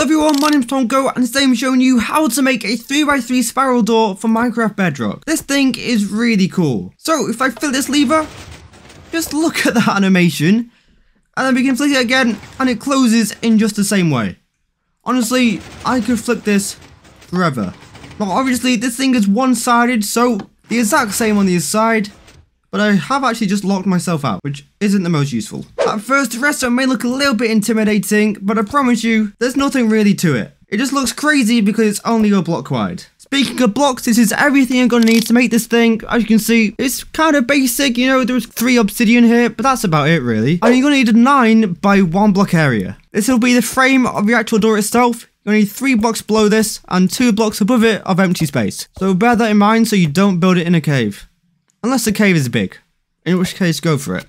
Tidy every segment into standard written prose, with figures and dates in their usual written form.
Hello everyone, my name's TomGo and today I'm showing you how to make a 3x3 spiral door for Minecraft Bedrock. This thing is really cool. So if I flip this lever, just look at that animation, and then we can flick it again and it closes in just the same way. Honestly, I could flip this forever. Now obviously this thing is one-sided, so the exact same on the side, but I have actually just locked myself out, which isn't the most useful. At first, the restaurant may look a little bit intimidating, but I promise you, there's nothing really to it. It just looks crazy because it's only a block wide. Speaking of blocks, this is everything you're going to need to make this thing. As you can see, it's kind of basic, you know, there's 3 obsidian here, but that's about it really. And you're going to need a 9 by 1 block area. This will be the frame of the actual door itself. You're going to need 3 blocks below this and 2 blocks above it of empty space. So bear that in mind so you don't build it in a cave. Unless the cave is big, in which case go for it.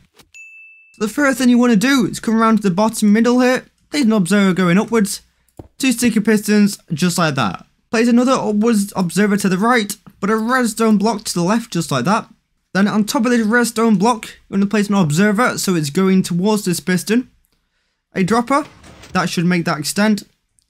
So the first thing you want to do is come around to the bottom middle here, place an observer going upwards, 2 sticky pistons just like that. Place another upwards observer to the right, but a redstone block to the left just like that. Then on top of this redstone block, you're going to place an observer so it's going towards this piston. A dropper, that should make that extend.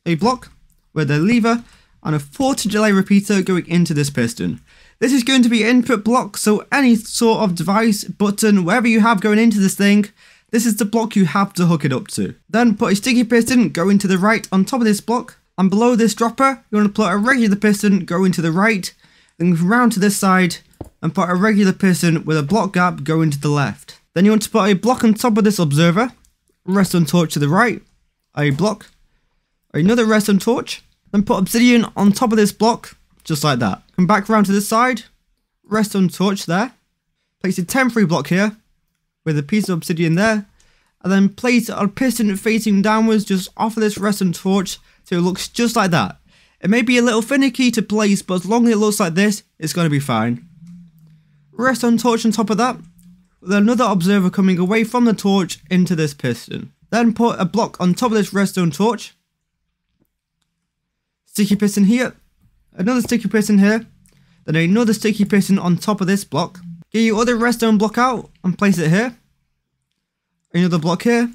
A block with a lever and a 40 delay repeater going into this piston. This is going to be input block, so any sort of device, button, whatever you have going into this thing, this is the block you have to hook it up to. Then put a sticky piston going to the right on top of this block, and below this dropper, you're going to put a regular piston going to the right, then come round to this side, and put a regular piston with a block gap going to the left. Then you want to put a block on top of this observer, redstone torch to the right, a block, another redstone torch, then put obsidian on top of this block, just like that. Come back around to this side, redstone torch there, place a temporary block here, with a piece of obsidian there, and then place a piston facing downwards just off of this redstone torch, so it looks just like that. It may be a little finicky to place, but as long as it looks like this, it's going to be fine. Redstone torch on top of that, with another observer coming away from the torch into this piston. Then put a block on top of this redstone torch, sticky piston here, another sticky piston here, then another sticky piston on top of this block. Get your other redstone block out and place it here. Another block here,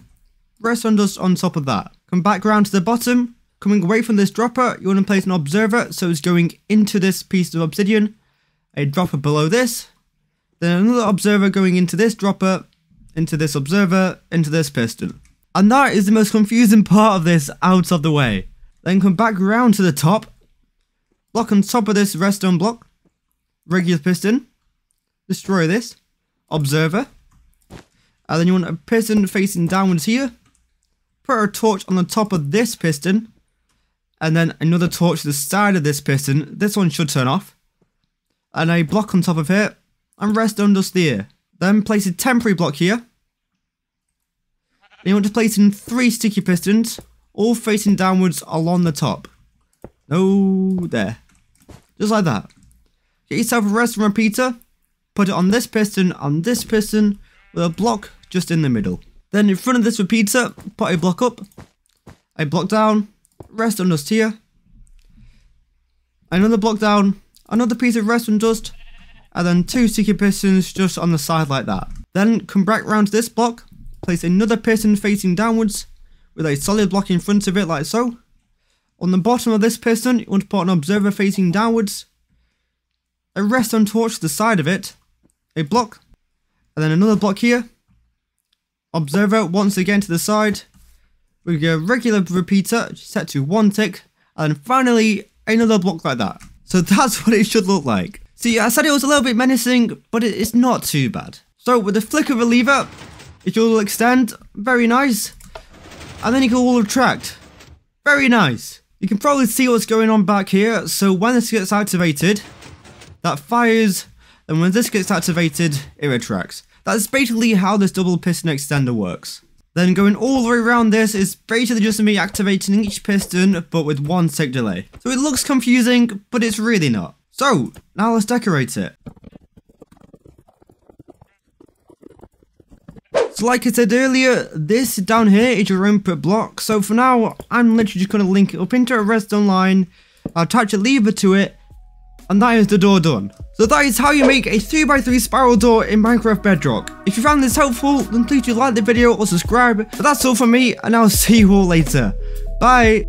redstone dust on top of that. Come back around to the bottom, coming away from this dropper, you want to place an observer so it's going into this piece of obsidian. A dropper below this, then another observer going into this dropper, into this observer, into this piston. And that is the most confusing part of this out of the way. Then come back around to the top, block on top of this redstone block, regular piston, destroy this, observer, and then you want a piston facing downwards here, put a torch on the top of this piston, and then another torch to the side of this piston. This one should turn off, and a block on top of here, and redstone dust here. Then place a temporary block here, and you want to place in 3 sticky pistons, all facing downwards along the top. No, there. Just like that. Get yourself a redstone repeater, put it on this piston, with a block just in the middle. Then in front of this repeater, put a block up, a block down, redstone dust here, another block down, another piece of redstone dust, and then 2 sticky pistons just on the side like that. Then come back round to this block, place another piston facing downwards, with a solid block in front of it like so. On the bottom of this piston, you want to put an observer facing downwards, a redstone torch to the side of it, a block, and then another block here, observer once again to the side, with a regular repeater set to 1 tick, and then finally another block like that. So that's what it should look like. See, I said it was a little bit menacing, but it's not too bad. So with the flick of a lever, it will extend, very nice, and then it will retract, very nice. You can probably see what's going on back here, so when this gets activated, that fires, and when this gets activated, it retracts. That's basically how this double piston extender works. Then going all the way around this is basically just me activating each piston, but with 1 tick delay. So it looks confusing, but it's really not. So, now let's decorate it. So like I said earlier, this down here is your input block. So for now, I'm literally just going to link it up into a redstone line, I'll attach a lever to it, and that is the door done. So that is how you make a 3x3 spiral door in Minecraft Bedrock. If you found this helpful, then please do like the video or subscribe. But that's all from me, and I'll see you all later. Bye!